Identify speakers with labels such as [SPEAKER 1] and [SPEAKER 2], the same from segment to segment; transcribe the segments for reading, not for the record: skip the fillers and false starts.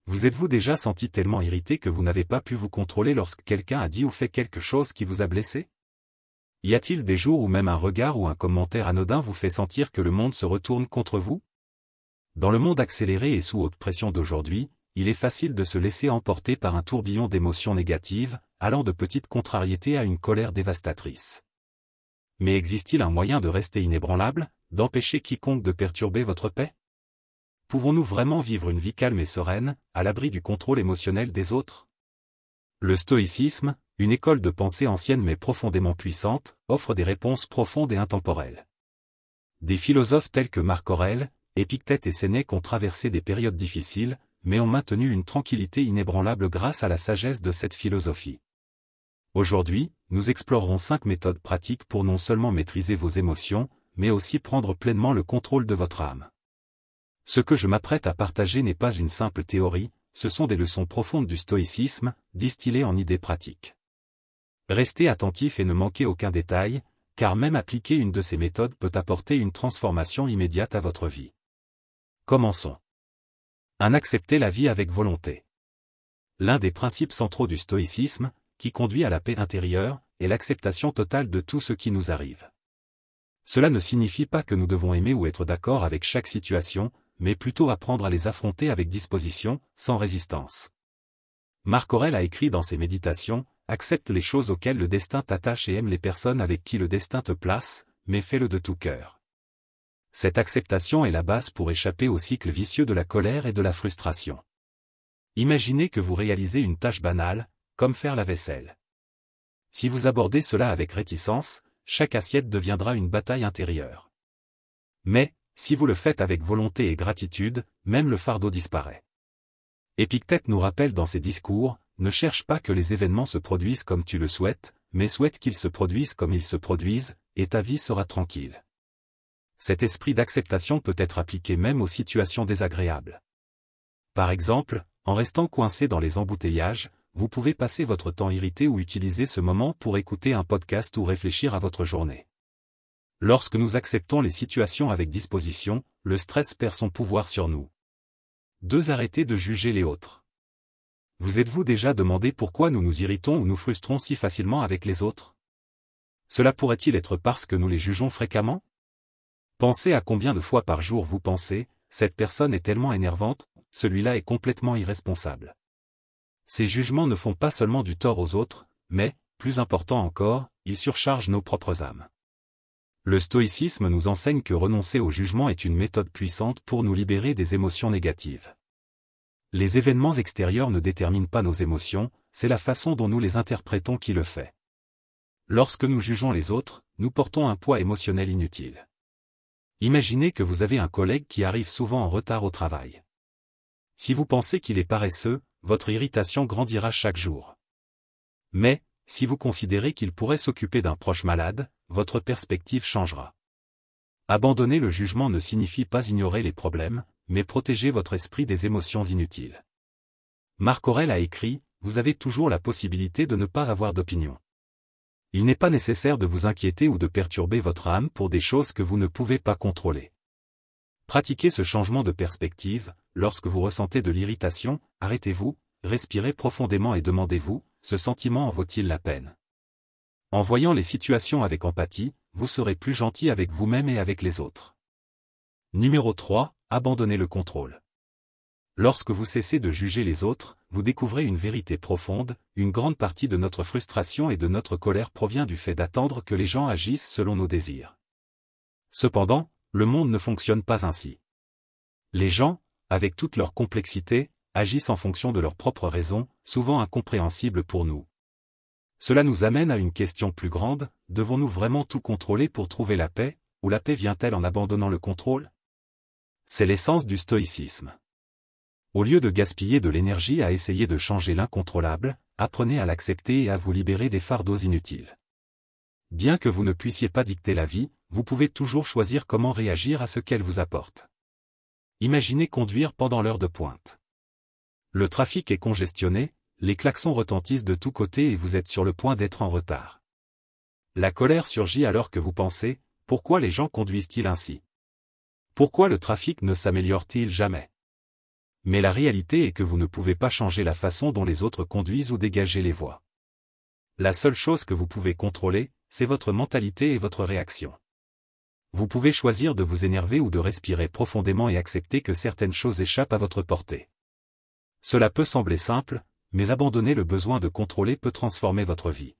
[SPEAKER 1] Vous êtes-vous déjà senti tellement irrité que vous n'avez pas pu vous contrôler lorsque quelqu'un a dit ou fait quelque chose qui vous a blessé? Y a-t-il des jours où même un regard ou un commentaire anodin vous fait sentir que le monde se retourne contre vous? Dans le monde accéléré et sous haute pression d'aujourd'hui, il est facile de se laisser emporter par un tourbillon d'émotions négatives, allant de petites contrariétés à une colère dévastatrice. Mais existe-t-il un moyen de rester inébranlable, d'empêcher quiconque de perturber votre paix? Pouvons-nous vraiment vivre une vie calme et sereine, à l'abri du contrôle émotionnel des autres? Le stoïcisme, une école de pensée ancienne mais profondément puissante, offre des réponses profondes et intemporelles. Des philosophes tels que Marc Aurèle, Épictète et Sénèque ont traversé des périodes difficiles, mais ont maintenu une tranquillité inébranlable grâce à la sagesse de cette philosophie. Aujourd'hui, nous explorerons 5 méthodes pratiques pour non seulement maîtriser vos émotions, mais aussi prendre pleinement le contrôle de votre âme. Ce que je m'apprête à partager n'est pas une simple théorie, ce sont des leçons profondes du stoïcisme, distillées en idées pratiques. Restez attentifs et ne manquez aucun détail, car même appliquer une de ces méthodes peut apporter une transformation immédiate à votre vie. Commençons. 1. Accepter la vie avec volonté. L'un des principes centraux du stoïcisme, qui conduit à la paix intérieure, est l'acceptation totale de tout ce qui nous arrive. Cela ne signifie pas que nous devons aimer ou être d'accord avec chaque situation, mais plutôt apprendre à les affronter avec disposition, sans résistance. Marc Aurèle a écrit dans ses méditations, « Accepte les choses auxquelles le destin t'attache et aime les personnes avec qui le destin te place, mais fais-le de tout cœur. » Cette acceptation est la base pour échapper au cycle vicieux de la colère et de la frustration. Imaginez que vous réalisez une tâche banale, comme faire la vaisselle. Si vous abordez cela avec réticence, chaque assiette deviendra une bataille intérieure. Mais, si vous le faites avec volonté et gratitude, même le fardeau disparaît. Épictète nous rappelle dans ses discours, ne cherche pas que les événements se produisent comme tu le souhaites, mais souhaite qu'ils se produisent comme ils se produisent, et ta vie sera tranquille. Cet esprit d'acceptation peut être appliqué même aux situations désagréables. Par exemple, en restant coincé dans les embouteillages, vous pouvez passer votre temps irrité ou utiliser ce moment pour écouter un podcast ou réfléchir à votre journée. Lorsque nous acceptons les situations avec disposition, le stress perd son pouvoir sur nous. 2. Arrêtez de juger les autres. Vous êtes-vous déjà demandé pourquoi nous nous irritons ou nous frustrons si facilement avec les autres? Cela pourrait-il être parce que nous les jugeons fréquemment? Pensez à combien de fois par jour vous pensez, cette personne est tellement énervante, celui-là est complètement irresponsable. Ces jugements ne font pas seulement du tort aux autres, mais, plus important encore, ils surchargent nos propres âmes. Le stoïcisme nous enseigne que renoncer au jugement est une méthode puissante pour nous libérer des émotions négatives. Les événements extérieurs ne déterminent pas nos émotions, c'est la façon dont nous les interprétons qui le fait. Lorsque nous jugeons les autres, nous portons un poids émotionnel inutile. Imaginez que vous avez un collègue qui arrive souvent en retard au travail. Si vous pensez qu'il est paresseux, votre irritation grandira chaque jour. Mais, si vous considérez qu'il pourrait s'occuper d'un proche malade, votre perspective changera. Abandonner le jugement ne signifie pas ignorer les problèmes, mais protéger votre esprit des émotions inutiles. Marc Aurèle a écrit, « Vous avez toujours la possibilité de ne pas avoir d'opinion. Il n'est pas nécessaire de vous inquiéter ou de perturber votre âme pour des choses que vous ne pouvez pas contrôler. » Pratiquez ce changement de perspective, lorsque vous ressentez de l'irritation, arrêtez-vous, respirez profondément et demandez-vous, ce sentiment en vaut-il la peine? En voyant les situations avec empathie, vous serez plus gentil avec vous-même et avec les autres. Numéro 3, abandonnez le contrôle. Lorsque vous cessez de juger les autres, vous découvrez une vérité profonde, une grande partie de notre frustration et de notre colère provient du fait d'attendre que les gens agissent selon nos désirs. Cependant, le monde ne fonctionne pas ainsi. Les gens, avec toute leur complexité, agissent en fonction de leurs propres raisons, souvent incompréhensibles pour nous. Cela nous amène à une question plus grande, devons-nous vraiment tout contrôler pour trouver la paix, ou la paix vient-elle en abandonnant le contrôle? C'est l'essence du stoïcisme. Au lieu de gaspiller de l'énergie à essayer de changer l'incontrôlable, apprenez à l'accepter et à vous libérer des fardeaux inutiles. Bien que vous ne puissiez pas dicter la vie, vous pouvez toujours choisir comment réagir à ce qu'elle vous apporte. Imaginez conduire pendant l'heure de pointe. Le trafic est congestionné, les klaxons retentissent de tous côtés et vous êtes sur le point d'être en retard. La colère surgit alors que vous pensez, pourquoi les gens conduisent-ils ainsi? Pourquoi le trafic ne s'améliore-t-il jamais? Mais la réalité est que vous ne pouvez pas changer la façon dont les autres conduisent ou dégager les voies. La seule chose que vous pouvez contrôler, c'est votre mentalité et votre réaction. Vous pouvez choisir de vous énerver ou de respirer profondément et accepter que certaines choses échappent à votre portée. Cela peut sembler simple, mais abandonner le besoin de contrôler peut transformer votre vie.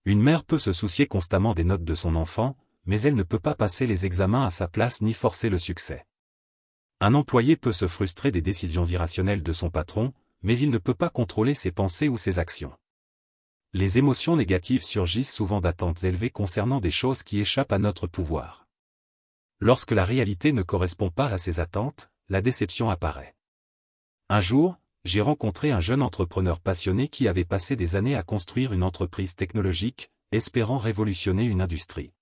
[SPEAKER 1] Une mère peut se soucier constamment des notes de son enfant, mais elle ne peut pas passer les examens à sa place ni forcer le succès. Un employé peut se frustrer des décisions irrationnelles de son patron, mais il ne peut pas contrôler ses pensées ou ses actions. Les émotions négatives surgissent souvent d'attentes élevées concernant des choses qui échappent à notre pouvoir. Lorsque la réalité ne correspond pas à ces attentes, la déception apparaît. Un jour, j'ai rencontré un jeune entrepreneur passionné qui avait passé des années à construire une entreprise technologique, espérant révolutionner une industrie.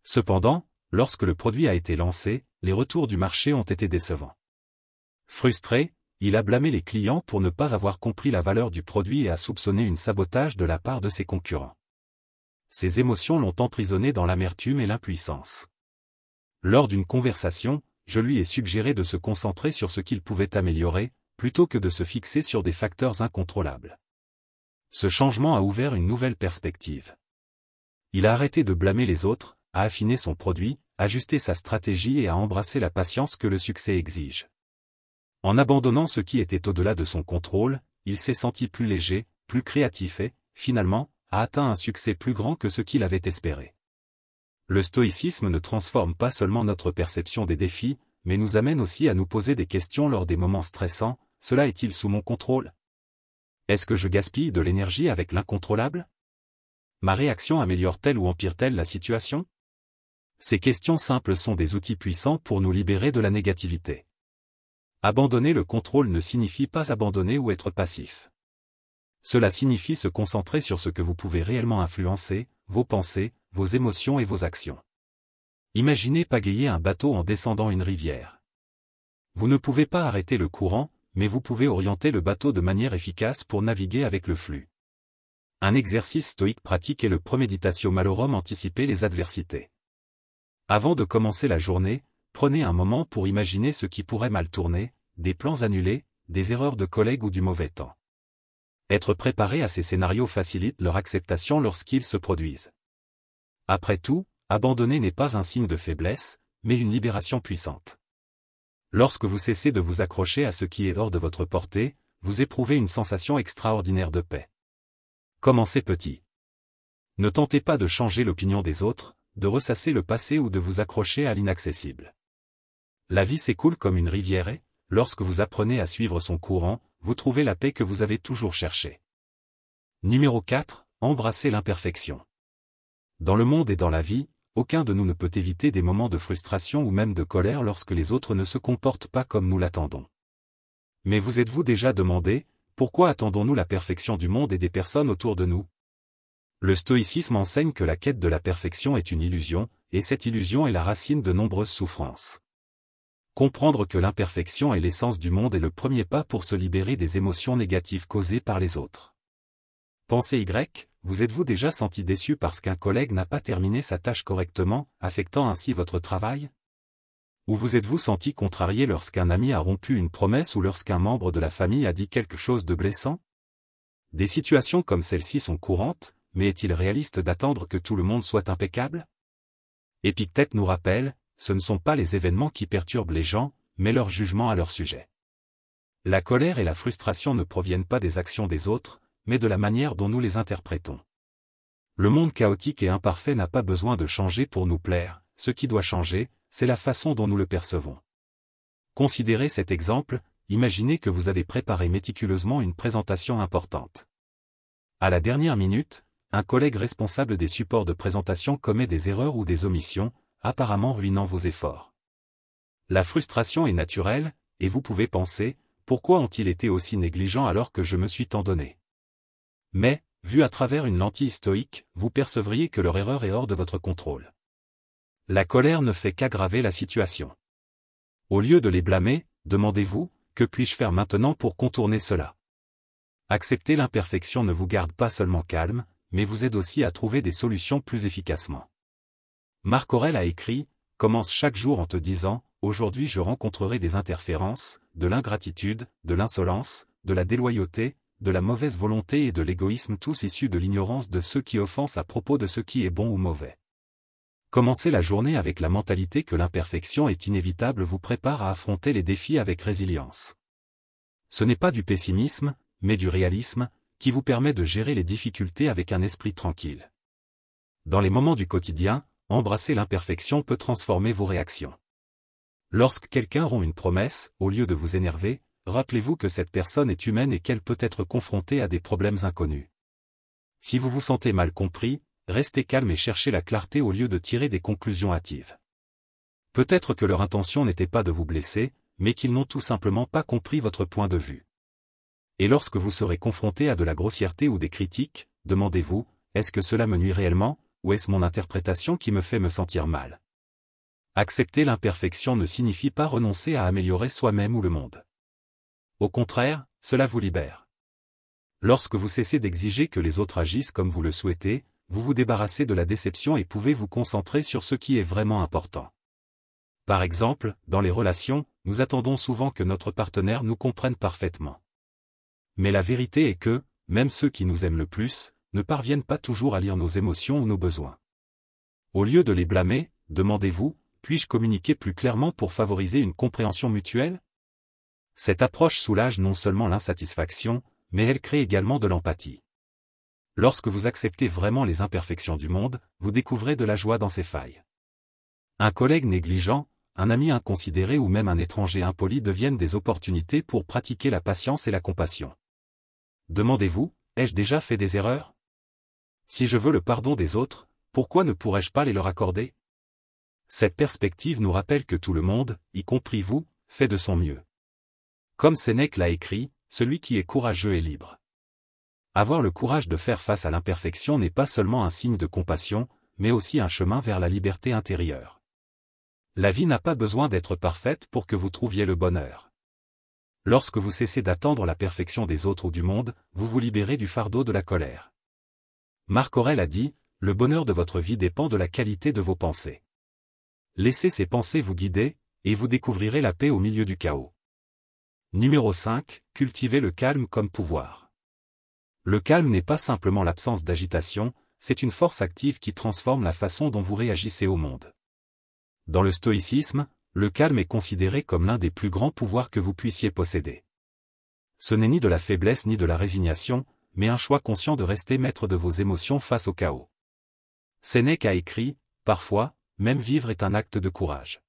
[SPEAKER 1] Cependant, lorsque le produit a été lancé, les retours du marché ont été décevants. Frustré, il a blâmé les clients pour ne pas avoir compris la valeur du produit et a soupçonné un sabotage de la part de ses concurrents. Ses émotions l'ont emprisonné dans l'amertume et l'impuissance. Lors d'une conversation, je lui ai suggéré de se concentrer sur ce qu'il pouvait améliorer, plutôt que de se fixer sur des facteurs incontrôlables. Ce changement a ouvert une nouvelle perspective. Il a arrêté de blâmer les autres, a affiné son produit, ajusté sa stratégie et a embrassé la patience que le succès exige. En abandonnant ce qui était au-delà de son contrôle, il s'est senti plus léger, plus créatif et, finalement, a atteint un succès plus grand que ce qu'il avait espéré. Le stoïcisme ne transforme pas seulement notre perception des défis, mais nous amène aussi à nous poser des questions lors des moments stressants. Cela est-il sous mon contrôle? Est-ce que je gaspille de l'énergie avec l'incontrôlable? Ma réaction améliore-t-elle ou empire-t-elle la situation? Ces questions simples sont des outils puissants pour nous libérer de la négativité. Abandonner le contrôle ne signifie pas abandonner ou être passif. Cela signifie se concentrer sur ce que vous pouvez réellement influencer, vos pensées, vos émotions et vos actions. Imaginez pagayer un bateau en descendant une rivière. Vous ne pouvez pas arrêter le courant, mais vous pouvez orienter le bateau de manière efficace pour naviguer avec le flux. Un exercice stoïque pratique est le premeditatio malorum, anticiper les adversités. Avant de commencer la journée, prenez un moment pour imaginer ce qui pourrait mal tourner, des plans annulés, des erreurs de collègues ou du mauvais temps. Être préparé à ces scénarios facilite leur acceptation lorsqu'ils se produisent. Après tout, abandonner n'est pas un signe de faiblesse, mais une libération puissante. Lorsque vous cessez de vous accrocher à ce qui est hors de votre portée, vous éprouvez une sensation extraordinaire de paix. Commencez petit. Ne tentez pas de changer l'opinion des autres, de ressasser le passé ou de vous accrocher à l'inaccessible. La vie s'écoule comme une rivière et, lorsque vous apprenez à suivre son courant, vous trouvez la paix que vous avez toujours cherchée. Numéro 4. Embrassez l'imperfection. Dans le monde et dans la vie, aucun de nous ne peut éviter des moments de frustration ou même de colère lorsque les autres ne se comportent pas comme nous l'attendons. Mais vous êtes-vous déjà demandé, pourquoi attendons-nous la perfection du monde et des personnes autour de nous? Le stoïcisme enseigne que la quête de la perfection est une illusion, et cette illusion est la racine de nombreuses souffrances. Comprendre que l'imperfection est l'essence du monde est le premier pas pour se libérer des émotions négatives causées par les autres. Pensez Y, vous êtes-vous déjà senti déçu parce qu'un collègue n'a pas terminé sa tâche correctement, affectant ainsi votre travail? Ou vous êtes-vous senti contrarié lorsqu'un ami a rompu une promesse ou lorsqu'un membre de la famille a dit quelque chose de blessant? Des situations comme celle-ci sont courantes, mais est-il réaliste d'attendre que tout le monde soit impeccable? Épictète nous rappelle, ce ne sont pas les événements qui perturbent les gens, mais leur jugement à leur sujet. La colère et la frustration ne proviennent pas des actions des autres, mais de la manière dont nous les interprétons. Le monde chaotique et imparfait n'a pas besoin de changer pour nous plaire, ce qui doit changer, c'est la façon dont nous le percevons. Considérez cet exemple, imaginez que vous avez préparé méticuleusement une présentation importante. À la dernière minute, un collègue responsable des supports de présentation commet des erreurs ou des omissions, apparemment ruinant vos efforts. La frustration est naturelle, et vous pouvez penser, pourquoi ont-ils été aussi négligents alors que je me suis tant donné? Mais, vu à travers une lentille stoïque, vous percevriez que leur erreur est hors de votre contrôle. La colère ne fait qu'aggraver la situation. Au lieu de les blâmer, demandez-vous, que puis-je faire maintenant pour contourner cela? Accepter l'imperfection ne vous garde pas seulement calme, mais vous aide aussi à trouver des solutions plus efficacement. Marc Aurèle a écrit « Commence chaque jour en te disant « Aujourd'hui je rencontrerai des interférences, de l'ingratitude, de l'insolence, de la déloyauté, de la mauvaise volonté et de l'égoïsme, tous issus de l'ignorance de ceux qui offensent à propos de ce qui est bon ou mauvais. Commencer la journée avec la mentalité que l'imperfection est inévitable vous prépare à affronter les défis avec résilience. Ce n'est pas du pessimisme, mais du réalisme, qui vous permet de gérer les difficultés avec un esprit tranquille. Dans les moments du quotidien, embrasser l'imperfection peut transformer vos réactions. Lorsque quelqu'un rompt une promesse, au lieu de vous énerver, rappelez-vous que cette personne est humaine et qu'elle peut être confrontée à des problèmes inconnus. Si vous vous sentez mal compris, restez calme et cherchez la clarté au lieu de tirer des conclusions hâtives. Peut-être que leur intention n'était pas de vous blesser, mais qu'ils n'ont tout simplement pas compris votre point de vue. Et lorsque vous serez confronté à de la grossièreté ou des critiques, demandez-vous, est-ce que cela me nuit réellement, ou est-ce mon interprétation qui me fait me sentir mal? Accepter l'imperfection ne signifie pas renoncer à améliorer soi-même ou le monde. Au contraire, cela vous libère. Lorsque vous cessez d'exiger que les autres agissent comme vous le souhaitez, vous vous débarrassez de la déception et pouvez vous concentrer sur ce qui est vraiment important. Par exemple, dans les relations, nous attendons souvent que notre partenaire nous comprenne parfaitement. Mais la vérité est que, même ceux qui nous aiment le plus, ne parviennent pas toujours à lire nos émotions ou nos besoins. Au lieu de les blâmer, demandez-vous, puis-je communiquer plus clairement pour favoriser une compréhension mutuelle? Cette approche soulage non seulement l'insatisfaction, mais elle crée également de l'empathie. Lorsque vous acceptez vraiment les imperfections du monde, vous découvrez de la joie dans ses failles. Un collègue négligent, un ami inconsidéré ou même un étranger impoli deviennent des opportunités pour pratiquer la patience et la compassion. Demandez-vous, ai-je déjà fait des erreurs? Si je veux le pardon des autres, pourquoi ne pourrais-je pas les leur accorder? Cette perspective nous rappelle que tout le monde, y compris vous, fait de son mieux. Comme Sénèque l'a écrit, celui qui est courageux est libre. Avoir le courage de faire face à l'imperfection n'est pas seulement un signe de compassion, mais aussi un chemin vers la liberté intérieure. La vie n'a pas besoin d'être parfaite pour que vous trouviez le bonheur. Lorsque vous cessez d'attendre la perfection des autres ou du monde, vous vous libérez du fardeau de la colère. Marc Aurèle a dit, « Le bonheur de votre vie dépend de la qualité de vos pensées. » Laissez ces pensées vous guider, et vous découvrirez la paix au milieu du chaos. Numéro 5. Cultivez le calme comme pouvoir. Le calme n'est pas simplement l'absence d'agitation, c'est une force active qui transforme la façon dont vous réagissez au monde. Dans le stoïcisme, le calme est considéré comme l'un des plus grands pouvoirs que vous puissiez posséder. Ce n'est ni de la faiblesse ni de la résignation, mais un choix conscient de rester maître de vos émotions face au chaos. Sénèque a écrit, « Parfois, même vivre est un acte de courage. »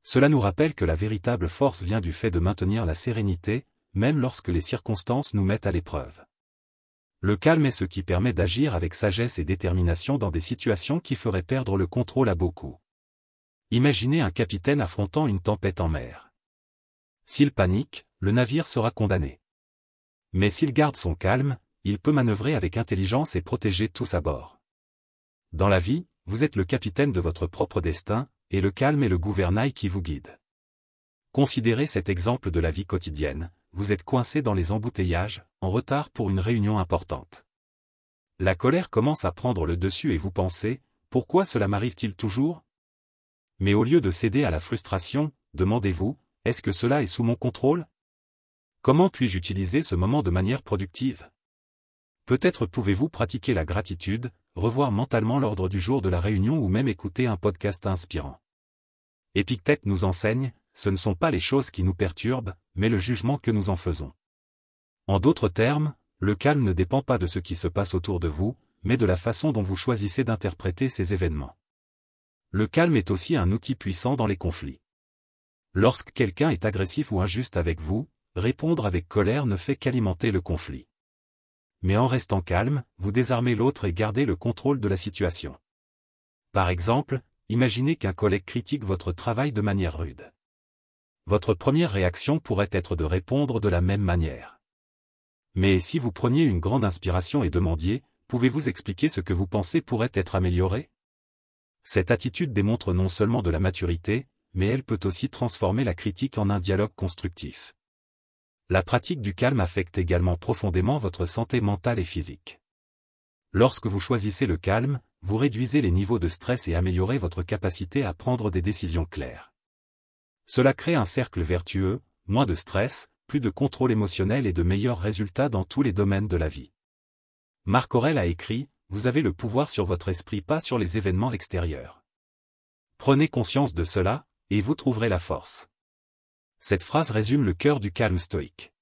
[SPEAKER 1] Cela nous rappelle que la véritable force vient du fait de maintenir la sérénité, même lorsque les circonstances nous mettent à l'épreuve. Le calme est ce qui permet d'agir avec sagesse et détermination dans des situations qui feraient perdre le contrôle à beaucoup. Imaginez un capitaine affrontant une tempête en mer. S'il panique, le navire sera condamné. Mais s'il garde son calme, il peut manœuvrer avec intelligence et protéger tous à bord. Dans la vie, vous êtes le capitaine de votre propre destin, et le calme est le gouvernail qui vous guide. Considérez cet exemple de la vie quotidienne, vous êtes coincé dans les embouteillages, en retard pour une réunion importante. La colère commence à prendre le dessus et vous pensez, pourquoi cela m'arrive-t-il toujours? Mais au lieu de céder à la frustration, demandez-vous, est-ce que cela est sous mon contrôle? Comment puis-je utiliser ce moment de manière productive? Peut-être pouvez-vous pratiquer la gratitude, revoir mentalement l'ordre du jour de la réunion ou même écouter un podcast inspirant. Épictète nous enseigne, ce ne sont pas les choses qui nous perturbent, mais le jugement que nous en faisons. En d'autres termes, le calme ne dépend pas de ce qui se passe autour de vous, mais de la façon dont vous choisissez d'interpréter ces événements. Le calme est aussi un outil puissant dans les conflits. Lorsque quelqu'un est agressif ou injuste avec vous, répondre avec colère ne fait qu'alimenter le conflit. Mais en restant calme, vous désarmez l'autre et gardez le contrôle de la situation. Par exemple, imaginez qu'un collègue critique votre travail de manière rude. Votre première réaction pourrait être de répondre de la même manière. Mais si vous preniez une grande inspiration et demandiez, pouvez-vous expliquer ce que vous pensez pourrait être amélioré? Cette attitude démontre non seulement de la maturité, mais elle peut aussi transformer la critique en un dialogue constructif. La pratique du calme affecte également profondément votre santé mentale et physique. Lorsque vous choisissez le calme, vous réduisez les niveaux de stress et améliorez votre capacité à prendre des décisions claires. Cela crée un cercle vertueux, moins de stress, plus de contrôle émotionnel et de meilleurs résultats dans tous les domaines de la vie. Marc Aurèle a écrit « Vous avez le pouvoir sur votre esprit, pas sur les événements extérieurs. Prenez conscience de cela, et vous trouverez la force. » Cette phrase résume le cœur du calme stoïque.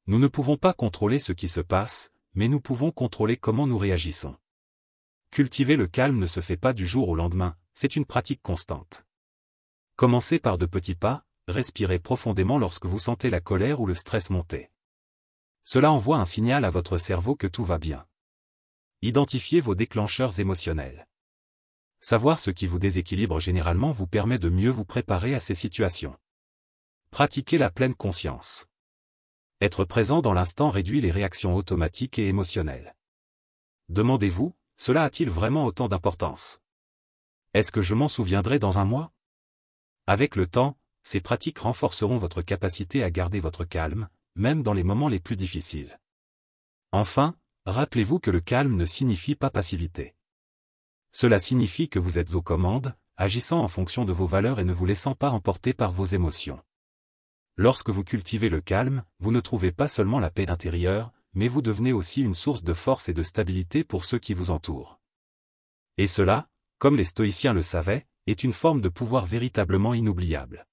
[SPEAKER 1] Nous ne pouvons pas contrôler ce qui se passe, mais nous pouvons contrôler comment nous réagissons. Cultiver le calme ne se fait pas du jour au lendemain, c'est une pratique constante. Commencez par de petits pas, respirez profondément lorsque vous sentez la colère ou le stress monter. Cela envoie un signal à votre cerveau que tout va bien. Identifiez vos déclencheurs émotionnels. Savoir ce qui vous déséquilibre généralement vous permet de mieux vous préparer à ces situations. Pratiquez la pleine conscience. Être présent dans l'instant réduit les réactions automatiques et émotionnelles. Demandez-vous, cela a-t-il vraiment autant d'importance? Est-ce que je m'en souviendrai dans un mois? Avec le temps, ces pratiques renforceront votre capacité à garder votre calme, même dans les moments les plus difficiles. Enfin, rappelez-vous que le calme ne signifie pas passivité. Cela signifie que vous êtes aux commandes, agissant en fonction de vos valeurs et ne vous laissant pas emporter par vos émotions. Lorsque vous cultivez le calme, vous ne trouvez pas seulement la paix intérieure, mais vous devenez aussi une source de force et de stabilité pour ceux qui vous entourent. Et cela, comme les stoïciens le savaient, est une forme de pouvoir véritablement inoubliable.